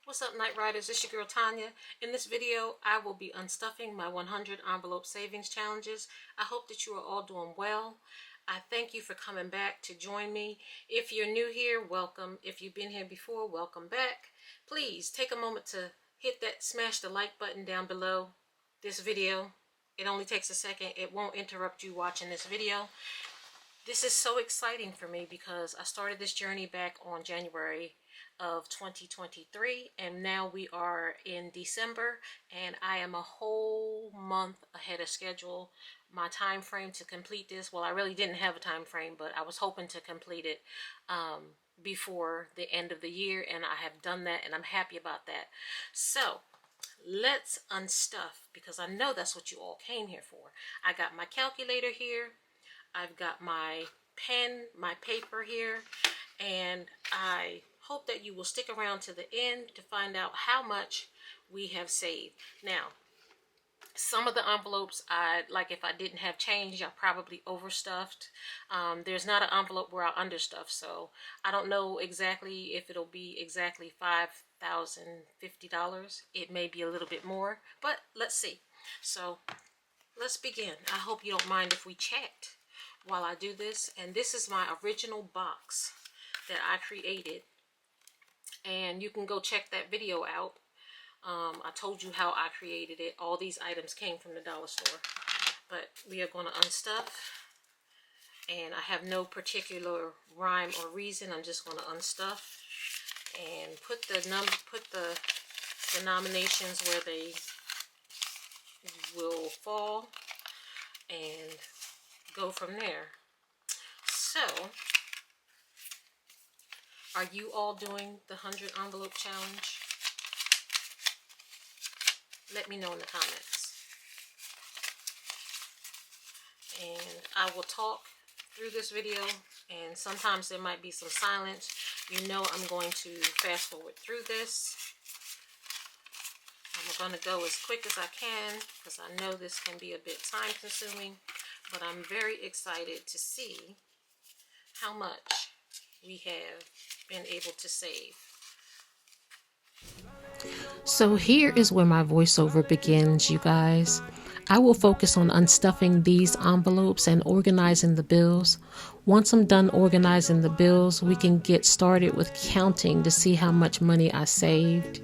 What's up, Night Riders? It's your girl Tanya. In this video, I will be unstuffing my 100 envelope savings challenges. I hope that you are all doing well. I thank you for coming back to join me. If you're new here, welcome. If you've been here before, welcome back. Please take a moment to smash the like button down below this video. It only takes a second. It won't interrupt you watching this video. This is so exciting for me because I started this journey back on January of 2023, and now we are in December, and I am a whole month ahead of schedule. My time frame to complete this, well, I really didn't have a time frame, but I was hoping to complete it before the end of the year, and I have done that, and I'm happy about that. So let's unstuff, because I know that's what you all came here for. I got my calculator here, I've got my pen, my paper here, and I hope that you will stick around to the end to find out how much we have saved. Now, some of the envelopes, like if I didn't have change, I probably overstuffed. There's not an envelope where I understuff, so I don't know exactly if it'll be exactly $5,050. It may be a little bit more, but let's see. So let's begin. I hope you don't mind if we chat while I do this. And this is my original box that I created, and you can go check that video out. I told you how I created it. All these items came from the dollar store, but we are going to unstuff, and I have no particular rhyme or reason. I'm just going to unstuff and put the denominations where they will fall and go from there. So, are you all doing the 100 envelope challenge? Let me know in the comments. And I will talk through this video, and sometimes there might be some silence. You know I'm going to fast forward through this. I'm going to go as quick as I can because I know this can be a bit time consuming, but I'm very excited to see how much we have been able to save. So here is where my voiceover begins, you guys. I will focus on unstuffing these envelopes and organizing the bills. Once I'm done organizing the bills, we can get started with counting to see how much money I saved.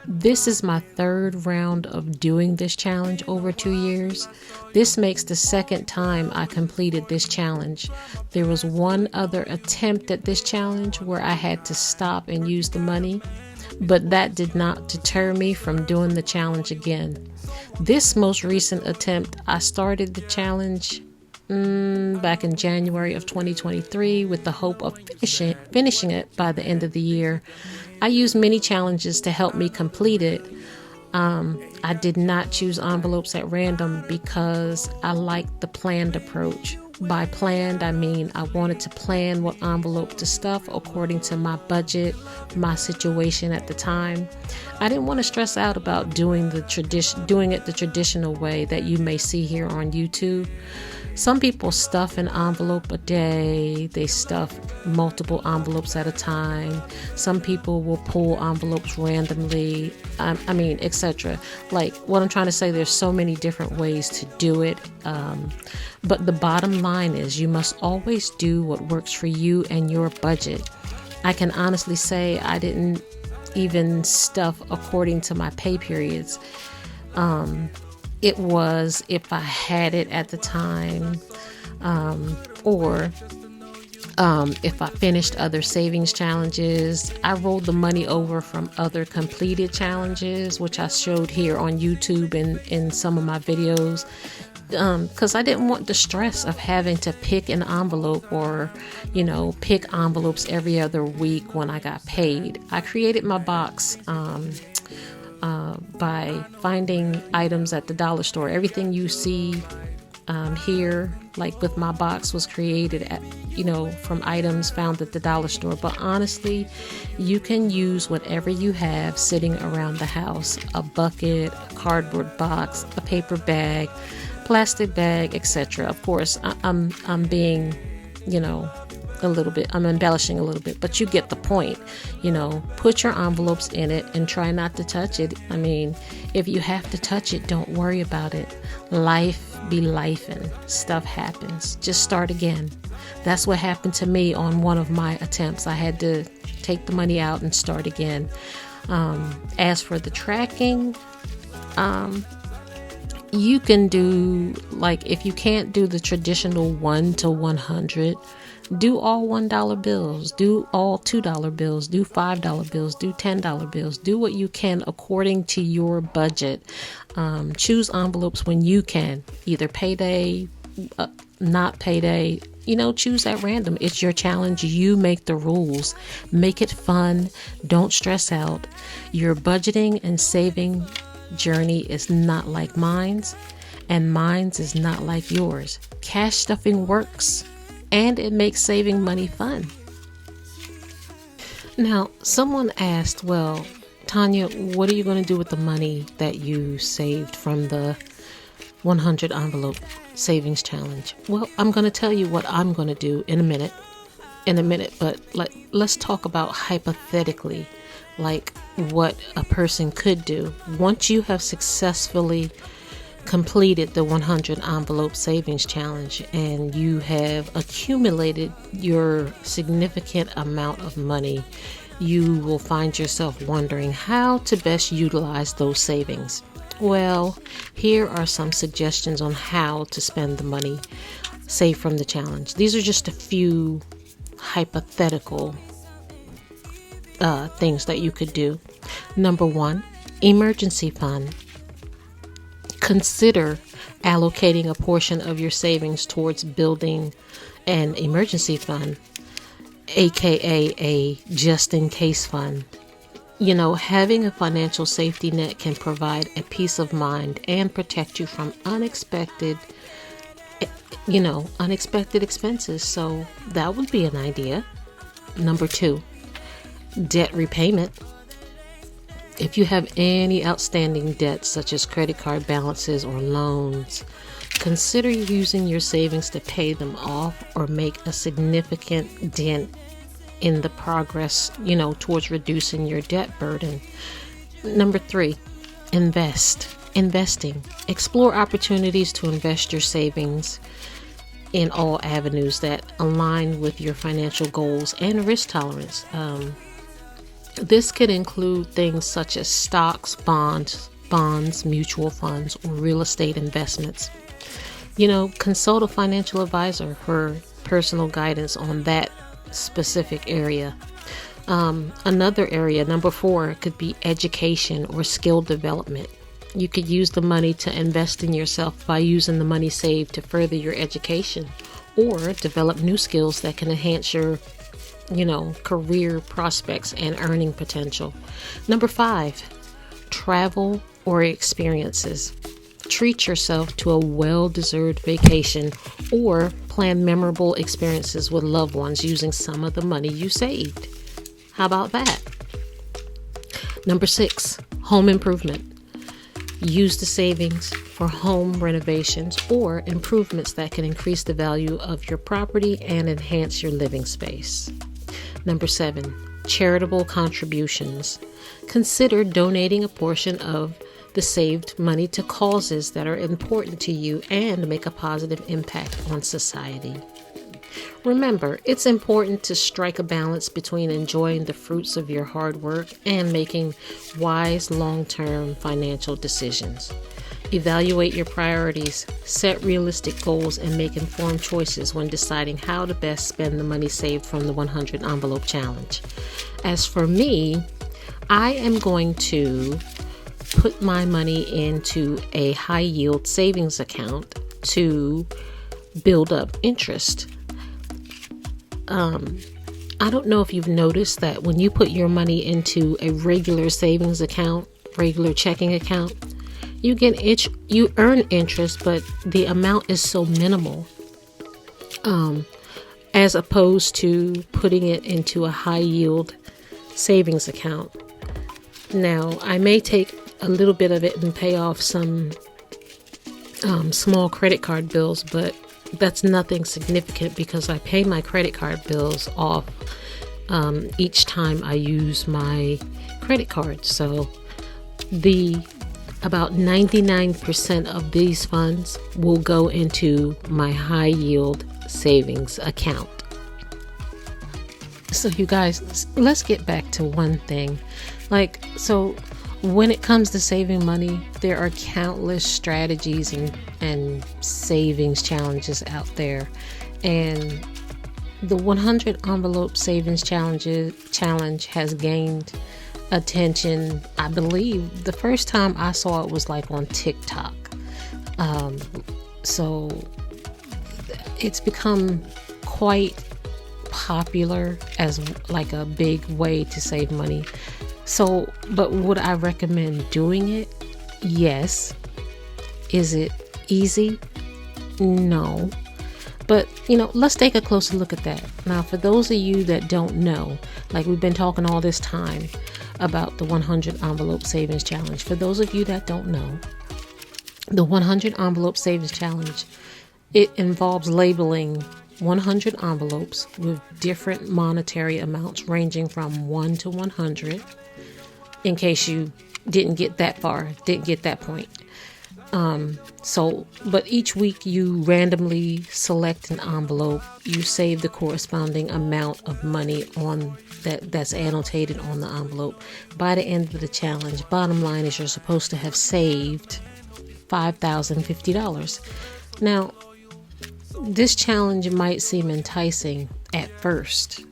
This is my third round of doing this challenge over 2 years. This makes the second time I completed this challenge. There was one other attempt at this challenge where I had to stop and use the money, but that did not deter me from doing the challenge again. This most recent attempt, I started the challenge back in January of 2023 with the hope of finishing it by the end of the year. I used many challenges to help me complete it. I did not choose envelopes at random because I liked the planned approach. By planned, I mean I wanted to plan what envelope to stuff according to my budget, my situation at the time. I didn't want to stress out about doing it the traditional way that you may see here on YouTube. Some people stuff an envelope a day. They stuff multiple envelopes at a time. Some people will pull envelopes randomly. Etc. Like what I'm trying to say, there's so many different ways to do it. But the bottom line is you must always do what works for you and your budget. I can honestly say I didn't even stuff according to my pay periods. It was if I had it at the time, or if I finished other savings challenges. I rolled the money over from other completed challenges, which I showed here on YouTube and in some of my videos, because I didn't want the stress of having to pick an envelope or, pick envelopes every other week when I got paid. I created my box by finding items at the dollar store. Everything you see here, like with my box, was created from items found at the dollar store. But honestly, you can use whatever you have sitting around the house: a bucket, a cardboard box, a paper bag, plastic bag, etc. Of course, I'm being, a little bit. I'm embellishing a little bit, but you get the point. Put your envelopes in it and try not to touch it. I mean, if you have to touch it, don't worry about it. Life be lifing. Stuff happens. Just start again. That's what happened to me on one of my attempts. I had to take the money out and start again. As for the tracking, you can do, like, if you can't do the traditional 1 to 100, do all $1 bills, do all $2 bills, do $5 bills, do $10 bills. Do what you can according to your budget. Choose envelopes when you can, either payday, not payday. Choose at random. It's your challenge. You make the rules. Make it fun. Don't stress out. Your budgeting and saving journey is not like mine's, and mine's is not like yours. Cash stuffing works, and it makes saving money fun. Now, someone asked, well, Tanya, what are you going to do with the money that you saved from the 100 envelope savings challenge? Well, I'm going to tell you what I'm going to do in a minute, but let's talk about hypothetically, like what a person could do once you have successfully completed the 100 envelope savings challenge and you have accumulated your significant amount of money. You will find yourself wondering how to best utilize those savings. Well, here are some suggestions on how to spend the money saved from the challenge. These are just a few hypothetical things that you could do. Number 1, emergency fund. Consider allocating a portion of your savings towards building an emergency fund, aka a just-in-case fund. Having a financial safety net can provide a peace of mind and protect you from unexpected expenses. So that would be an idea. Number 2, debt repayment. If you have any outstanding debts, such as credit card balances or loans, consider using your savings to pay them off or make a significant dent in the progress, towards reducing your debt burden. Number 3, investing. Explore opportunities to invest your savings in all avenues that align with your financial goals and risk tolerance. This could include things such as stocks, bonds, mutual funds, or real estate investments. Consult a financial advisor for personal guidance on that specific area. Another area, number 4, could be education or skill development. You could use the money to invest in yourself by using the money saved to further your education or develop new skills that can enhance your career prospects and earning potential. Number 5, travel or experiences. Treat yourself to a well-deserved vacation or plan memorable experiences with loved ones using some of the money you saved. How about that? Number 6, home improvement. Use the savings for home renovations or improvements that can increase the value of your property and enhance your living space. Number 7, charitable contributions. Consider donating a portion of the saved money to causes that are important to you and make a positive impact on society. Remember, it's important to strike a balance between enjoying the fruits of your hard work and making wise long-term financial decisions. Evaluate your priorities, set realistic goals, and make informed choices when deciding how to best spend the money saved from the 100 envelope challenge. As for me, I am going to put my money into a high yield savings account to build up interest. I don't know if you've noticed that when you put your money into a regular savings account, regular checking account, you earn interest, but the amount is so minimal, as opposed to putting it into a high yield savings account. Now, I may take a little bit of it and pay off some small credit card bills, but that's nothing significant because I pay my credit card bills off each time I use my credit card. So about 99% of these funds will go into my high yield savings account. So you guys, let's get back to one thing. So when it comes to saving money, there are countless strategies and savings challenges out there. And the 100 envelope savings challenge has gained attention. I believe the first time I saw it was on TikTok. So it's become quite popular as a big way to save money. So, but would I recommend doing it? Yes. Is it easy? No. But, let's take a closer look at that. Now, for those of you that don't know, we've been talking all this time about the 100 envelope savings challenge. For those of you that don't know, the 100 envelope savings challenge, it involves labeling 100 envelopes with different monetary amounts ranging from 1 to 100, in case you didn't get that point. But each week you randomly select an envelope, you save the corresponding amount of money on that's annotated on the envelope. By the end of the challenge, bottom line is you're supposed to have saved $5,050. Now, this challenge might seem enticing at first,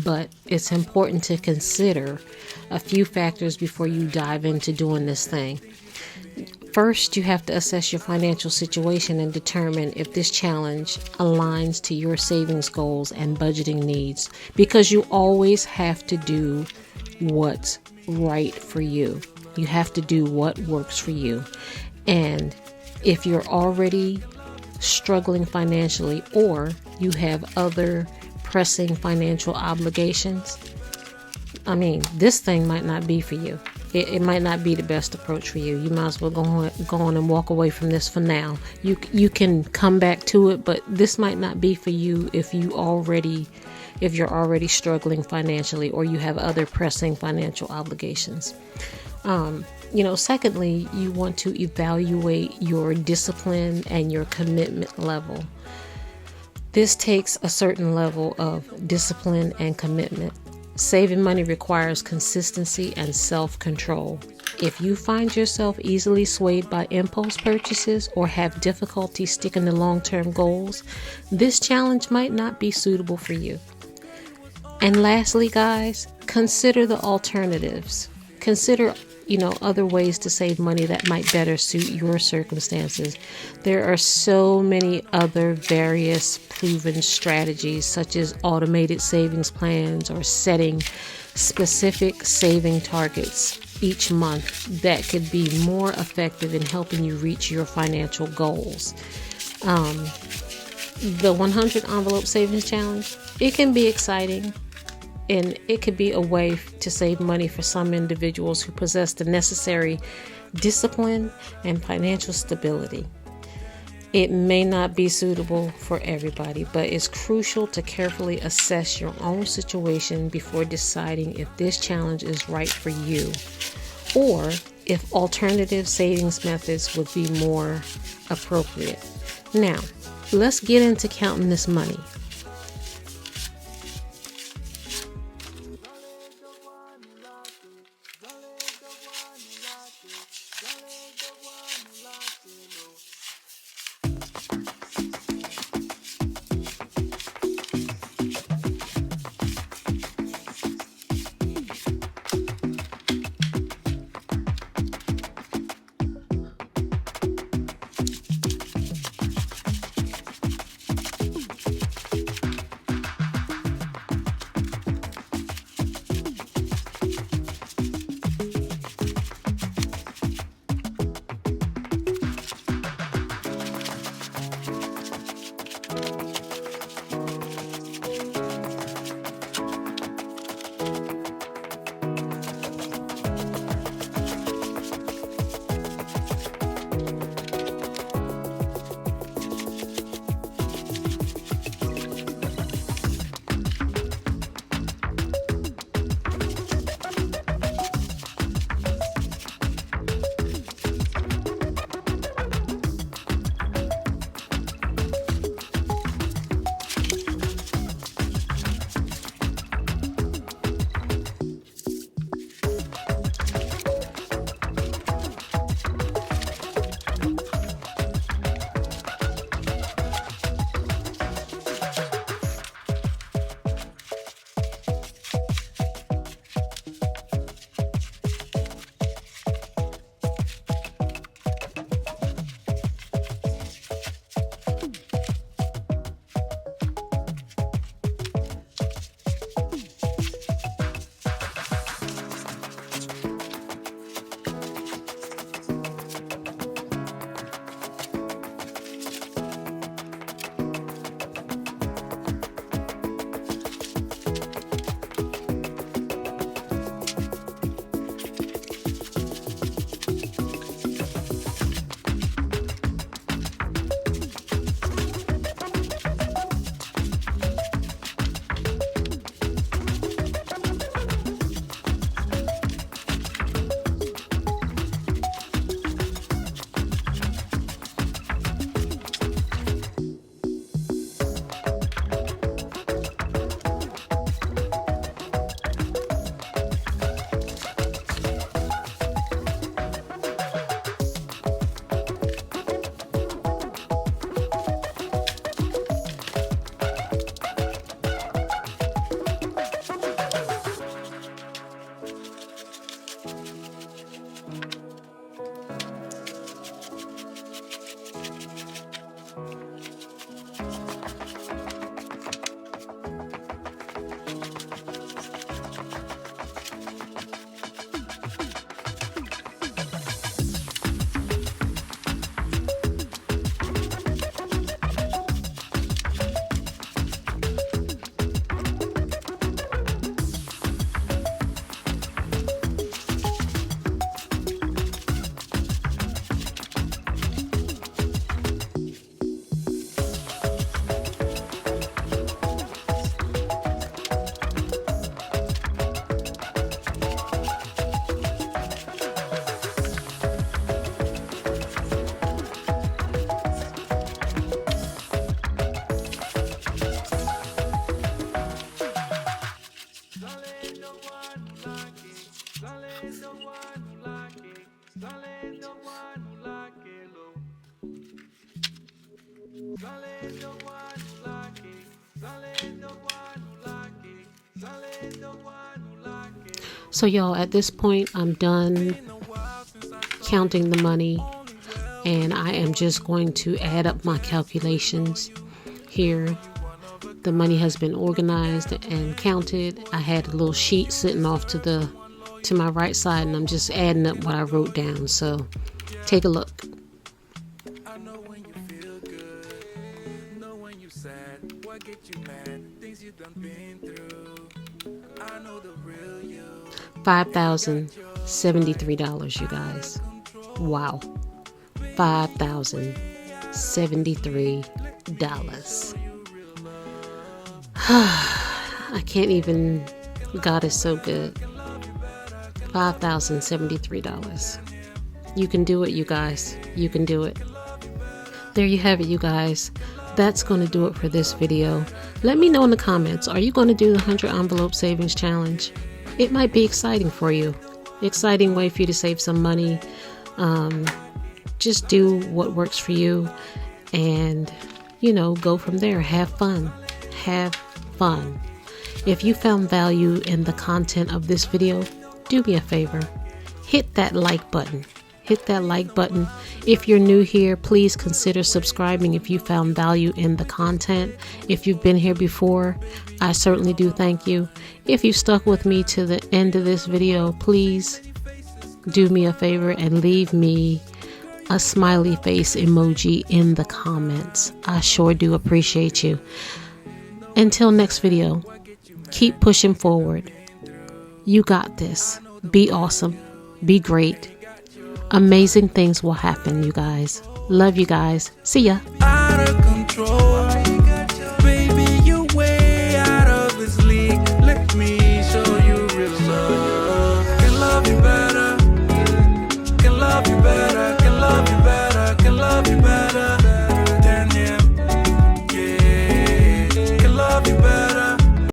but it's important to consider a few factors before you dive into doing this thing. First, you have to assess your financial situation and determine if this challenge aligns to your savings goals and budgeting needs, because you always have to do what's right for you. You have to do what works for you. And if you're already struggling financially, or you have other pressing financial obligations, this thing might not be for you. It might not be the best approach for you. You might as well go on and walk away from this for now. You can come back to it, but this might not be for you if you're already struggling financially, or you have other pressing financial obligations. Secondly, you want to evaluate your discipline and your commitment level. This takes a certain level of discipline and commitment. Saving money requires consistency and self-control. If you find yourself easily swayed by impulse purchases or have difficulty sticking to long-term goals, this challenge might not be suitable for you. And lastly, guys, consider the alternatives. Consider other ways to save money that might better suit your circumstances. There are so many other various proven strategies, such as automated savings plans or setting specific saving targets each month, that could be more effective in helping you reach your financial goals. The 100 envelope savings challenge, it can be exciting. And it could be a way to save money for some individuals who possess the necessary discipline and financial stability. It may not be suitable for everybody, but it's crucial to carefully assess your own situation before deciding if this challenge is right for you, or if alternative savings methods would be more appropriate. Now, let's get into counting this money. So y'all, at this point, I'm done counting the money, and I am just going to add up my calculations here. The money has been organized and counted. I had a little sheet sitting off to my right side, and I'm just adding up what I wrote down. So take a look. $5,073, you guys. Wow. $5,073. I can't even. God is so good. $5,073. You can do it, you guys. You can do it. There you have it, you guys. That's going to do it for this video. Let me know in the comments, are you going to do the 100 envelope savings challenge? It might be exciting for you. Exciting way for you to save some money. Just do what works for you, and go from there. Have fun. Have fun. If you found value in the content of this video, do me a favor. Hit that like button. Hit that like button. If you're new here, please consider subscribing if you found value in the content. If you've been here before, I certainly do thank you. If you stuck with me to the end of this video, please do me a favor and leave me a smiley face emoji in the comments. I sure do appreciate you. Until next video, keep pushing forward. You got this. Be awesome. Be great. Amazing things will happen, you guys. Love you guys. See ya. Out of control.